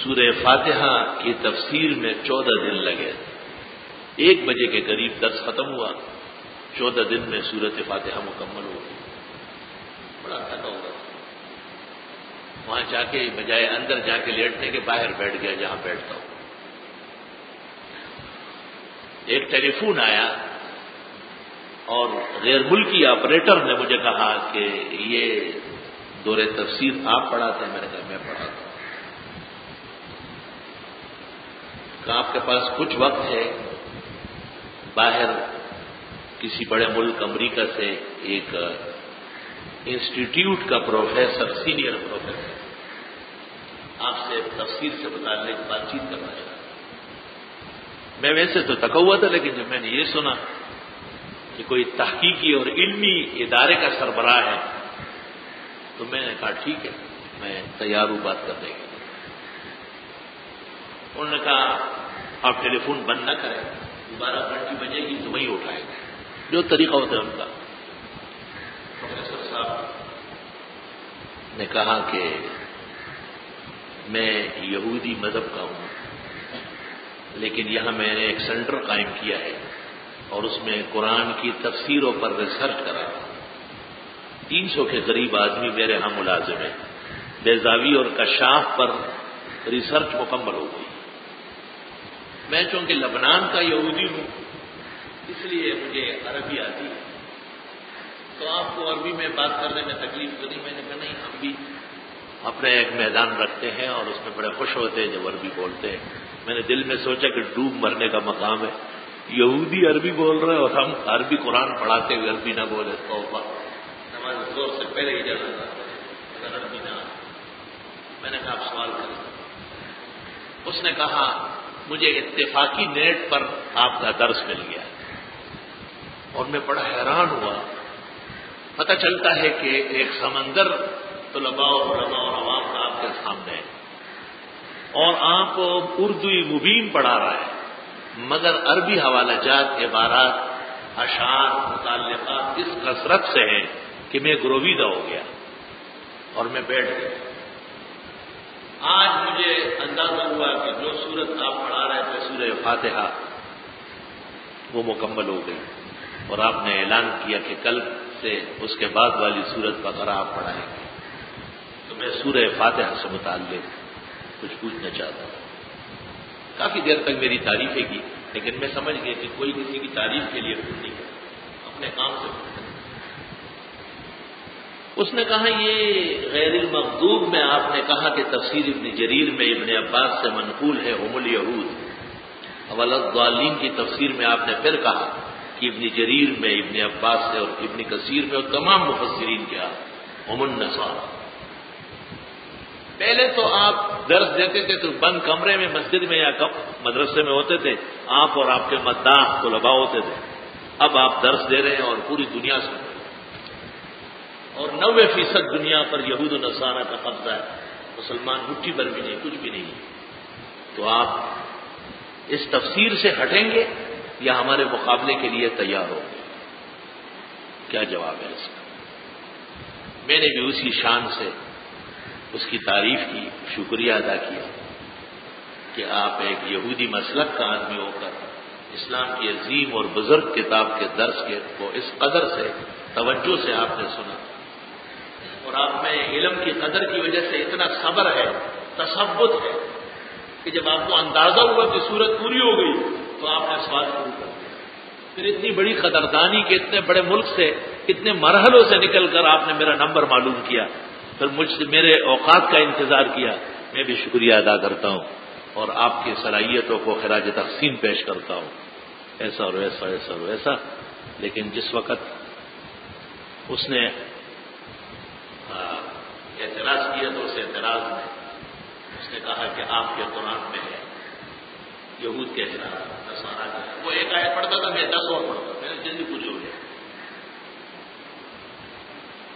سورہ فاتحہ کی تفسیر میں 14 دن لگے. 1 بجے کے قریب درس ختم ہوا. 14 دن میں سورۃ فاتحہ مکمل ہو گئی. بڑا تھکا ہوا. وہاں جا کے بجائے اندر جا کے لیٹنے کے باہر بیٹھ گیا جہاں بیٹھتا ہوں. ایک ٹیلی فون آیا اور غیر ملکی آپریٹر نے مجھے کہا کہ یہ دور تفسیر آپ پڑھاتے ہیں. میں نے کہا میں پڑھاتا ہوں. کہ آپ کے پاس کچھ وقت ہے؟ باہر کسی بڑے ملک امریکہ سے ایک انسٹیٹیوٹ کا پروفیسر، سینئر پروفیسر آپ سے تفسیر سے متعلق بات چیت کرنا چاہتا. میں ویسے تو تھکا ہوا تھا، لیکن جب میں نے یہ سنا کہ کوئی تحقیقی اور علمی ادارے کا سربراہ ہے تو میں نے کہا ٹھیک ہے، میں تیار ہوں بات کرنے کے لیے. انہوں نے کہا آپ ٹیلی فون بند نہ کریں، دوبارہ گھنٹی بجے گی تو وہی اٹھائے گا، جو طریقہ ہوتا ہے ان کا. پروفیسر صاحب نے کہا کہ میں یہودی مذہب کا ہوں، لیکن یہاں میں نے ایک سینٹر قائم کیا ہے اور اس میں قرآن کی تفسیروں پر ریسرچ کرا. 300 کے قریب آدمی میرے ہاں ملازم ہیں. بیضاوی اور کشاف پر ریسرچ مکمل ہو گئی. میں چونکہ لبنان کا یہودی ہوں اس لیے مجھے عربی آتی ہے، تو آپ کو عربی میں بات کرنے میں تکلیف تو نہیں. میں نے کہا نہیں، ہم بھی اپنے ایک میدان رکھتے ہیں اور اس میں بڑے خوش ہوتے ہیں جب عربی بولتے ہیں. میں نے دل میں سوچا کہ ڈوب مرنے کا مقام ہے، یہودی عربی بول رہے اور ہم عربی قرآن پڑھاتے ہوئے عربی نہ بولے. توبہ، نماز زور سے پہلے ہی جانا تھا اگر عربی نہ. میں نے کہا آپ سوال کریں. اس نے کہا مجھے اتفاقی نیٹ پر آپ کا درس مل گیا اور میں بڑا حیران ہوا. پتہ چلتا ہے کہ ایک سمندر طلباء اور علماء اور عوام کا آپ کے سامنے ہے اور آپ اردوی مبین پڑھا رہا ہے، مگر عربی حوالہ جات، عبارات، اشعار، متعلقات اس کثرت سے ہیں کہ میں گرویدہ ہو گیا اور میں بیٹھ گیا. آج مجھے اندازہ ہوا کہ جو سورت آپ پڑھا رہے تھے سورہ فاتحہ وہ مکمل ہو گئی اور آپ نے اعلان کیا کہ کل سے اس کے بعد والی سورت بقرہ آپ پڑھائیں گے. تو میں سورہ فاتحہ سے متعلق کچھ پوچھنا چاہتا ہوں. کافی دیر تک میری تعریفیں کی، لیکن میں سمجھ گیا کہ کوئی کسی کی تعریف کے لیے خود نہیں کرتا، اپنے کام سے خود. اس نے کہا یہ غیر المغضوب میں آپ نے کہا کہ تفسیر ابن جریر میں ابن عباس سے منقول ہے ہم الیہود. اول الضالین کی تفسیر میں آپ نے پھر کہا کہ ابن جریر میں ابن عباس سے اور ابن کثیر میں اور تمام مفسرین کیا ہم النصارى. پہلے تو آپ درس دیتے تھے تو بند کمرے میں مسجد میں یا مدرسے میں ہوتے تھے، آپ اور آپ کے مداح طلباء ہوتے تھے. اب آپ درس دے رہے ہیں اور پوری دنیا سے، اور 90% دنیا پر یہود و نصارہ کا قبضہ ہے. مسلمان مٹھی بھر بھی نہیں، کچھ بھی نہیں. تو آپ اس تفسیر سے ہٹیں گے یا ہمارے مقابلے کے لیے تیار ہوں گے؟ کیا جواب ہے اس کا؟ میں نے بھی اسی شان سے اس کی تعریف کی، شکریہ ادا کیا کہ آپ ایک یہودی مسلک کا آدمی ہو کر اسلام کی عظیم اور بزرگ کتاب کے درس کے کو اس قدر سے توجہ سے آپ نے سنا، اور آپ میں علم کی قدر کی وجہ سے اتنا صبر ہے، تثبت ہے کہ جب آپ کو اندازہ ہوا کہ سورت پوری ہو گئی تو آپ نے سوال شروع کر دیا. پھر اتنی بڑی قدردانی کہ اتنے بڑے ملک سے، اتنے مرحلوں سے نکل کر آپ نے میرا نمبر معلوم کیا، پھر مجھ سے میرے اوقات کا انتظار کیا. میں بھی شکریہ ادا کرتا ہوں اور آپ کی صلاحیتوں کو خراج تحسین پیش کرتا ہوں. ایسا اور ویسا، ایسا اور ویسا. لیکن جس وقت اس نے اعتراض کیا تو اس اعتراض میں اس نے کہا کہ آپ کے قرآن میں ہے یہود کے خلاف نصارہ کا. وہ ایک آیت پڑھتا تھا، میں 10 اور پڑھتا. میں نے جلدی پوچھ لیا.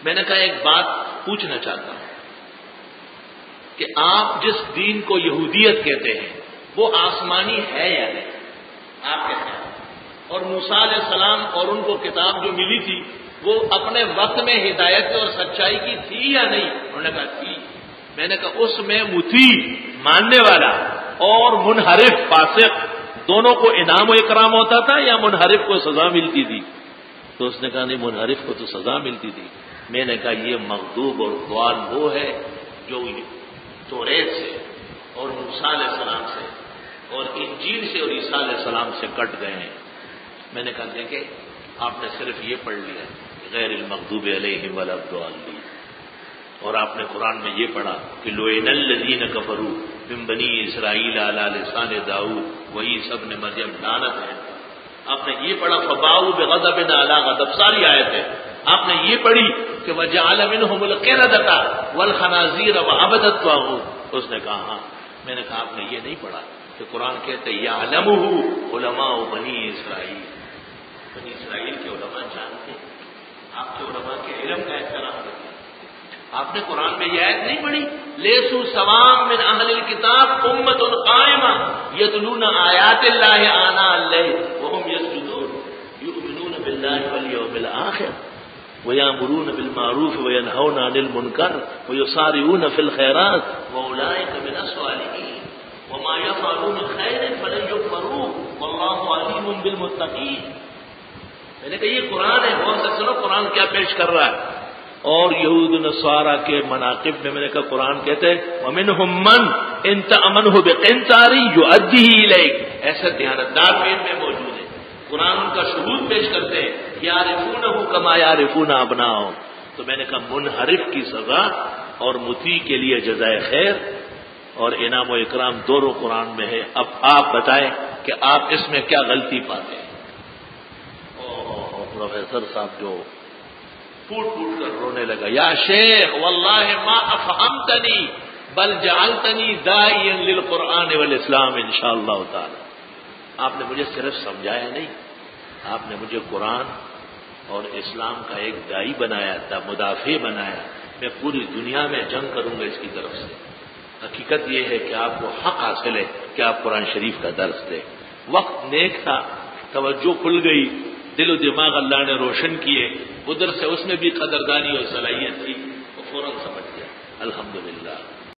میں نے کہا ایک بات پوچھنا چاہتا ہوں کہ آپ جس دین کو یہودیت کہتے ہیں وہ آسمانی ہے یا نہیں؟ آپ کہتے ہیں. اور موسیٰ علیہ السلام اور ان کو کتاب جو ملی تھی وہ اپنے وقت میں ہدایت اور سچائی کی تھی یا نہیں؟ انہوں نے کہا تھی. میں نے کہا اس میں مطیع ماننے والا اور منحرف فاسق دونوں کو انعام و اکرام ہوتا تھا یا منحرف کو سزا ملتی تھی؟ تو اس نے کہا نہیں، منحرف کو تو سزا ملتی تھی۔ میں نے کہا یہ مغضوب اور ضال وہ ہے جو توریت سے اور موسیٰ علیہ السلام سے اور انجیل سے اور عیسیٰ علیہ السلام سے کٹ گئے ہیں۔ میں نے کہا دیکھیں آپ نے صرف یہ پڑھ لیا غیر المغضوب علیہم ولا الضالین، اور آپ نے قرآن میں یہ پڑھا کہ لعن الذین کفروا من بنی اسرائیل علی لسان داؤد وعیسی ابن مریم، لعنت ہے۔ آپ نے یہ پڑھا فباؤوا بغضب علی غضب، ساری آیت ہے۔ آپ نے یہ پڑھی کہ وجعل منہم القردۃ والخنازیر وعبد الطاغوت، اس نے کہا ہاں۔ میں نے کہا آپ نے یہ نہیں پڑھا کہ قرآن کہتے یعلمہ علماء بنی اسرائیل، بنی اسرائیل کے علماء جانتے ہیں، آپ کے علماء کے علم کا احترام کرتے ہیں۔ آپ نے قرآن میں یہ آیت نہیں پڑھی لیسوا سواء من اہل الکتاب امۃ قائمہ یتلون آیات اللہ آناء اللیل وهم یسجدون یؤمنون باللہ والیوم الآخر ویأمرون بالمعروف وینہون عن المنکر ویسارعون فی الخیرات واولئک من الصالحین وما يفعلوا من خیر فلن یکفروہ واللہ علیم بالمتقین۔ میں نے کہا یہ قرآن ہے، غور سے سنو قرآن کیا پیش کر رہا ہے۔ اور یہود و نصارہ کے مناقب میں نے کہا قرآن کہتے ہیں وَمِنْهُمْ مَنْ إِنْ تَأْمَنْهُ بِقِنْطَارٍ يُؤَدِّهِ إِلَيْكَ، ایسا دیانتدار بھی ان میں موجود ہے، قرآن ان کا ثبوت پیش کرتے ہیں يَعْرِفُونَهُ كَمَا يَعْرِفُونَ أَبْنَاءَهُمْ۔ تو میں نے کہا منحرف کی سزا اور مطیع کے لیے جزائے خیر اور انعام و اکرام دونوں قرآن میں ہے۔ اب آپ بتائیں کہ آپ اس میں کیا غلطی پاتے ہیں؟ پروفیسر صاحب جو پھوٹ پھوٹ کر رونے لگا، یا شیخ واللہ ما افہمتنی بل جعلتنی داعیا للقرآن والاسلام انشاءاللہ تعالی۔ آپ نے مجھے صرف سمجھایا نہیں، آپ نے مجھے قرآن اور اسلام کا ایک داعی بنایا تھا، مدافع بنایا۔ میں پوری دنیا میں جنگ کروں گا اس کی طرف سے۔ حقیقت یہ ہے کہ آپ کو حق حاصل ہے کہ آپ قرآن شریف کا درس دیں۔ وقت نیک تھا، توجہ کھل گئی، دل و دماغ اللہ نے روشن کیے، ادھر سے اس میں بھی قدردانی اور صلاحیت تھی، وہ فوراً سمجھ گیا۔ الحمدللہ۔